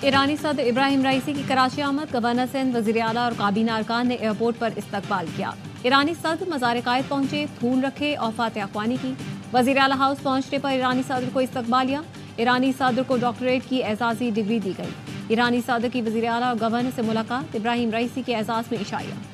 ईरानी सदर इब्राहिम राइसी की कराची आमद, गवर्नर सिंध, वजीर आला और काबीना अरकान ने एयरपोर्ट पर इस्तकबाल किया। ईरानी सदर मज़ार कायद पहुंचे, फूल रखे और फातिहा ख्वानी की। वजीर आला हाउस पहुंचने पर ईरानी सदर को इस्तकबालिया। ईरानी सदर को डॉक्टरेट की एजाजी डिग्री दी गई। ईरानी सदर की वजीर आला और गवर्नर से मुलाकात, इब्राहिम राइसी के एजाज में इशाया।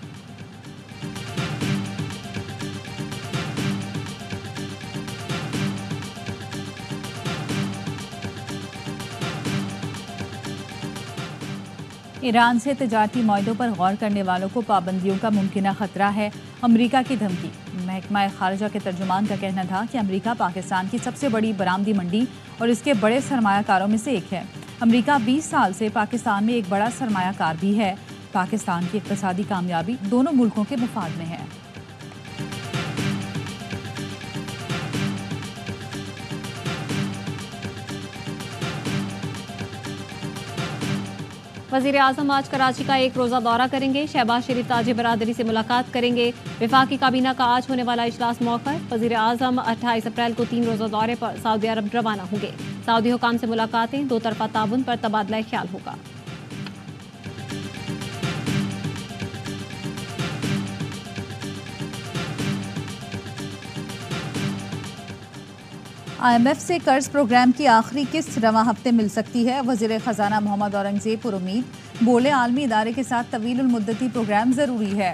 ईरान से तिजारती मुआहदों पर गौर करने वालों को पाबंदियों का मुमकिना खतरा है, अमरीका की धमकी। महकमा खारजा के तर्जुमान का कहना था कि अमरीका पाकिस्तान की सबसे बड़ी बरामदी मंडी और इसके बड़े सरमायाकारों में से एक है। अमरीका 20 साल से पाकिस्तान में एक बड़ा सरमायाकार भी है। पाकिस्तान की इक़्तिसादी कामयाबी दोनों मुल्कों के मुफाद में है। वज़ीर आज़म आज कराची का एक रोज़ा दौरा करेंगे। शहबाज शरीफ ताजे बरादरी से मुलाकात करेंगे। वफाकी काबीना का आज होने वाला इजलास मौखर। वज़ीर आज़म 28 अप्रैल को 3 रोज़ा दौरे पर सऊदी अरब रवाना होंगे। सऊदी हुकाम से मुलाकातें, दो तरफा ताउन पर तबादला ख्याल होगा। IMF से कर्ज प्रोग्राम की आखिरी किस्त रवां हफ्ते मिल सकती है। वज़ीर ख़जाना मोहम्मद औरंगज़ेब पुरुमीद, बोले आलमी इदारे के साथ तवील मुद्दती प्रोग्राम ज़रूरी है।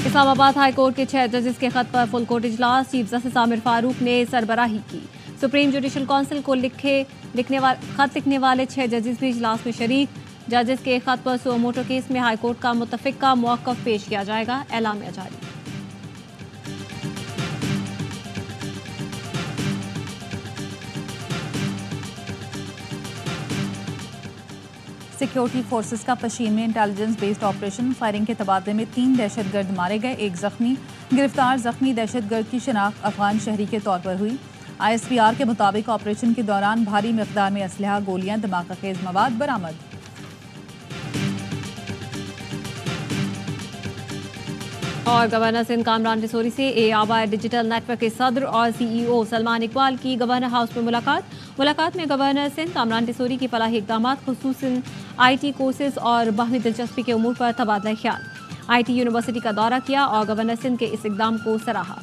इस्लामाबाद हाई कोर्ट के 6 जजेस के खत पर फुल कोर्ट इजलास। चीफ जस्टिस आमिर फारूक ने सरबराही की। सुप्रीम जुडिशल काउंसिल को खत लिखने वाले 6 जजेस भी इजलास में शरीक। जजेस के खत पर सुओ मोटो केस में हाई कोर्ट का मुतफ़िका मौक़िफ़ पेश किया जाएगा, एलामिया जारी। सिक्योरिटी फोर्सेस का पशीन में इंटेलिजेंस बेस्ड ऑपरेशन, फायरिंग के तबादले में 3 दहशतगर्द मारे गए, 1 जख्मी। गिरफ्तार जख्मी दहशतगर्द की शनाख्त अफगान शहरी के तौर पर हुई। ISPR के मुताबिक ऑपरेशन के दौरान भारी मिकदार में असलहा, गोलियां, धमाका खेज मवाद बरामद। और गवर्नर सिंध कामरान टिसोरी से AAY डिजिटल नेटवर्क के सदर और CEO सलमान इकबाल की गवर्नर हाउस में मुलाकात में गवर्नर सिंध कामरान टिसोरी की फलाही इक़दामात, खुसूसन IT कोर्सेज और बाहमी दिलचस्पी के उमूर पर तबादला ख्याल। IT यूनिवर्सिटी का दौरा किया और गवर्नर सिंध के इस इक़दाम को सराहा।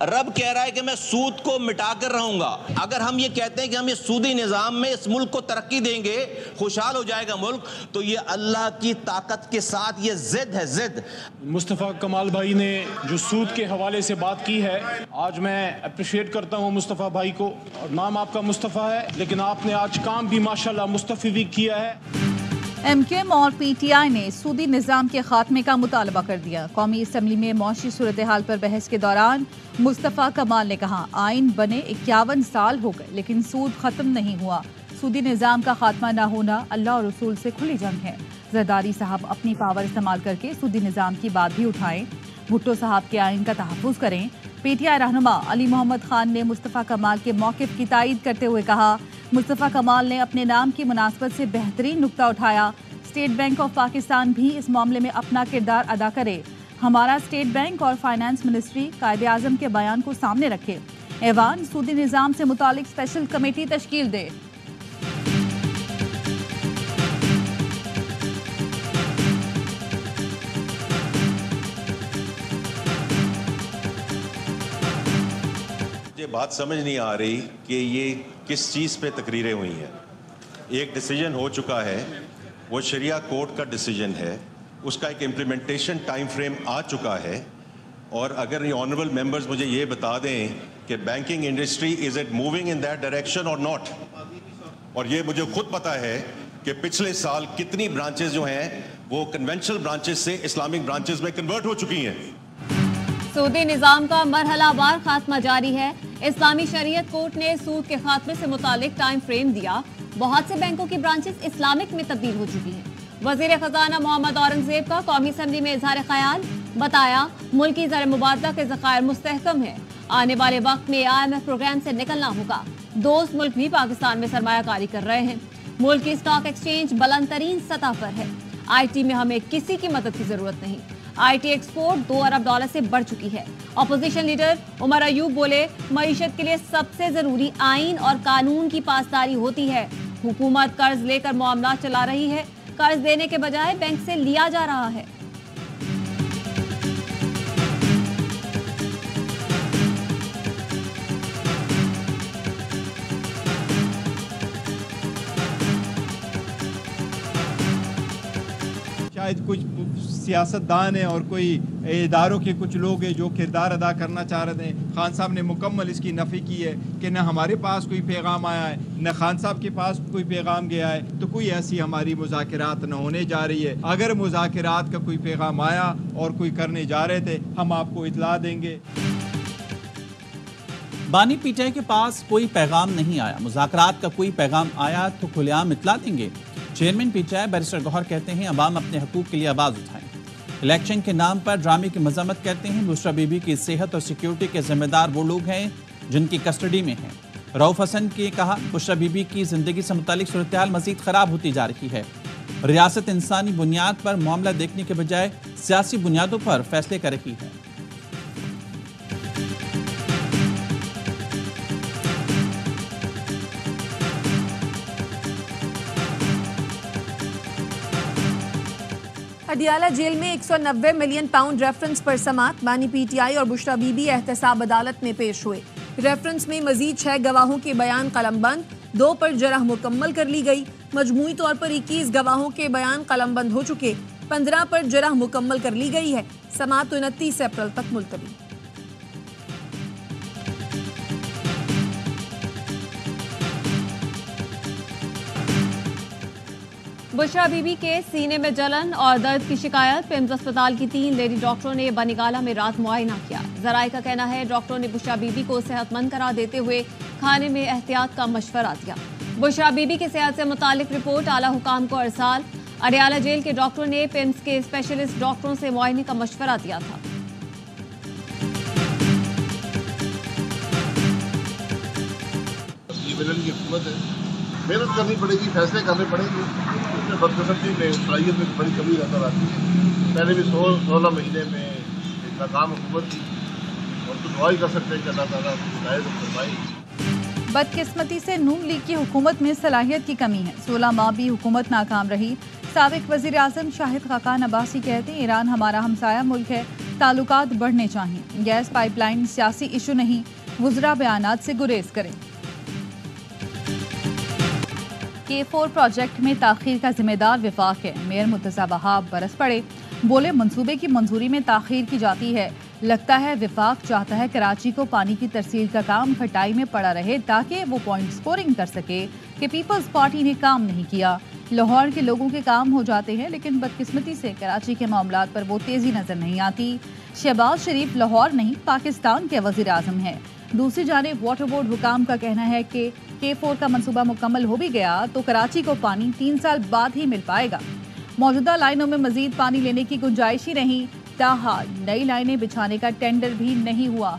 रब कह रहा है कि मैं सूद को मिटा कर रहूंगा। अगर हम ये कहते हैं कि हम ये सूदी निज़ाम में इस मुल्क को तरक्की देंगे, खुशहाल हो जाएगा मुल्क, तो ये अल्लाह की ताकत के साथ ये जिद है, जिद। मुस्तफ़ा कमाल भाई ने जो सूद के हवाले से बात की है, आज मैं अप्रिशिएट करता हूँ मुस्तफ़ा भाई को। और नाम आपका मुस्तफ़ा है, लेकिन आपने आज काम भी माशाल्लाह मुस्तफ़ी किया है। MKM और PTI ने सूदी निज़ाम के खात्मे का मुतालबा कर दिया। कौमी असम्बली में मौशी सूरत हाल पर बहस के दौरान मुस्तफ़ा कमाल ने कहा, आइन बने 51 साल हो गए लेकिन सूद ख़त्म नहीं हुआ। सूदी निज़ाम का खात्मा ना होना अल्लाह और रसूल से खुली जंग है। जरदारी साहब अपनी पावर इस्तेमाल करके सूदी निज़ाम की बात भी उठाएं। भुट्टो साहब के आइन का तहफ़्फ़ुज़ करें। PTI रहनुमा अली मोहम्मद खान ने मुस्तफ़ा कमाल के मौक़िफ़ की तायीद करते हुए कहा, मुस्तफ़ा कमाल ने अपने नाम की मुनासबत से बेहतरीन नुक्ता उठाया। स्टेट बैंक ऑफ पाकिस्तान भी इस मामले में अपना किरदार अदा करे। हमारा स्टेट बैंक और फाइनेंस मिनिस्ट्री कायदे आज़म के बयान को सामने रखे। ऐवान सूदी निज़ाम से मुतालिक स्पेशल कमेटी तश्कील दे। मुझे बात समझ नहीं आ रही कि ये किस चीज़ पे तकरीरें हुई हैं। एक डिसीजन हो चुका है, वो शरिया कोर्ट का डिसीजन है, उसका एक इम्प्लीमेंटेशन टाइम फ्रेम आ चुका है। और अगर ये ऑनरेबल मेंबर्स मुझे ये बता दें कि banking industry is it moving in that direction और नॉट। और ये मुझे खुद पता है कि पिछले साल कितनी ब्रांचेस जो हैं वो कन्वेंशनल ब्रांचेस से इस्लामिक ब्रांचेस में कन्वर्ट हो चुकी हैं। सूदी निज़ाम का मरहलावार खात्मा जारी है। इस्लामी शरीयत कोर्ट ने सूद के खात्मे से मुतालिक टाइम फ्रेम दिया। बहुत से बैंकों की ब्रांचेस इस्लामिक में तब्दील हो चुकी हैं। वज़ीर ख़जाना मोहम्मद औरंगज़ेब का कौमी असम्बली में इज़हार ख्याल, बताया मुल्की ज़र मुबादला के ज़खायर मुस्तहकम है। आने वाले वक्त में IMF प्रोग्राम से निकलना होगा। दोस्त मुल्क भी पाकिस्तान में सरमायाकारी कर रहे हैं। मुल्क की स्टॉक एक्सचेंज बुलंद तरीन सतह पर है। IT में हमें किसी की मदद की जरूरत नहीं। IT एक्सपोर्ट 2 अरब डॉलर से बढ़ चुकी है। ऑपोजिशन लीडर उमर अयूब बोले, मईशत के लिए सबसे जरूरी आईन और कानून की पासदारी होती है। हुकूमत कर्ज लेकर मामला चला रही है, कर्ज देने के बजाय बैंक से लिया जा रहा है। शायद कुछ सियासतदान है और कोई इदारों के कुछ लोग हैं जो किरदार अदा करना चाह रहे हैं। खान साहब ने मुकम्मल इसकी नफ़ी की है कि न हमारे पास कोई पैगाम आया है, न खान साहब के पास कोई पैगाम गया है, तो कोई ऐसी हमारी मुज़ाकरात न होने जा रही है। अगर मुज़ाकरात का कोई पैगाम आया और कोई करने जा रहे थे, हम आपको इतला देंगे। बानी पीटीआई के पास कोई पैगाम नहीं आया, मुज़ाकरात का कोई पैगाम आया तो खुलेआम इतला देंगे। चेयरमैन पीटीआई बैरिस्टर गौहर कहते हैं, अवाम अपने हकूक़ के लिए आवाज़ उठाएं। इलेक्शन के नाम पर ड्रामे की मजम्मत करते हैं। बुशरा बीबी की सेहत और सिक्योरिटी के जिम्मेदार वो लोग हैं जिनकी कस्टडी में हैं। रऊफ हसन ने कहा, बुशरा बीबी की जिंदगी से मुतालिक सूरत-ए-हाल मजीद खराब होती जा रही है। रियासत इंसानी बुनियाद पर मामला देखने के बजाय सियासी बुनियादों पर फैसले कर रही है। अडियाला जेल में 190 मिलियन पाउंड रेफरेंस पर समात। बानी पीटीआई और बुशरा बीबी एहतसाब अदालत में पेश हुए। रेफरेंस में मजीद 6 गवाहों के बयान कलमबंद, 2 पर जरह मुकम्मल कर ली गई। मजमूई तौर पर 21 गवाहों के बयान कलमबंद हो चुके, 15 पर जरह मुकम्मल कर ली गई है। समात 29 अप्रैल तक मुलतवी। बुशरा बीबी के सीने में जलन और दर्द की शिकायत। पिम्स अस्पताल की 3 लेडी डॉक्टरों ने बनीगाला में रात मुआयना किया। जराये का कहना है, डॉक्टरों ने बुशरा बीबी को सेहतमंद करार देते हुए खाने में एहतियात का मशवरा दिया। बुशरा बीबी की सेहत से मुतालिक रिपोर्ट आला हुकाम को अरसाल। अडियाला जेल के डॉक्टरों ने पिम्स के स्पेशलिस्ट डॉक्टरों से मुआयने का मशवरा दिया था। मेहनत करनी पड़ेगी, फैसले करने पड़ेंगे। उसमें बदकिस्मती में सलाहियत में बड़ी कमी नजर आती है। पहले भी 16 महीने में नाकाम हुकूमत थी और तो दुआ ही कर सकते हैं कि अल्लाह ताला हिदायत फरमाए। बदकिस्मती से नून लीग की हुकूमत में सलाहियत की कमी है। 16 माह भी हुकूमत नाकाम रही। साबिक वज़ीर आज़म शाहिद खाकान अब्बासी कहते हैं, ईरान हमारा हमसाया मुल्क है, ताल्लुकात बढ़ने चाहिए। गैस पाइपलाइन सियासी इशू नहीं, वुज़रा बयानात से गुरेज करें। K4 प्रोजेक्ट में ताखीर का जिम्मेदार विफाक है। मेयर मुर्तज़ा वहाब बरस पड़े, बोले मंसूबे की मंजूरी में ताखीर की जाती है। लगता है विफाक चाहता है कराची को पानी की तरसील का काम खटाई में पड़ा रहे ताकि वो पॉइंट स्कोरिंग कर सके कि पीपल्स पार्टी ने काम नहीं किया। लाहौर के लोगों के काम हो जाते हैं, लेकिन बदकिस्मती से कराची के मामलात पर वो तेज़ी नज़र नहीं आती। शहबाज शरीफ लाहौर नहीं पाकिस्तान के वज़ीर आज़म हैं। दूसरी जानिब वाटर बोर्ड हुकाम का कहना है कि K4 का मंसूबा मुकम्मल हो भी गया तो कराची को पानी 3 साल बाद ही मिल पाएगा। मौजूदा लाइनों में मजीद पानी लेने की गुंजाइश ही नहीं, ताहाल नई लाइनें बिछाने का टेंडर भी नहीं हुआ।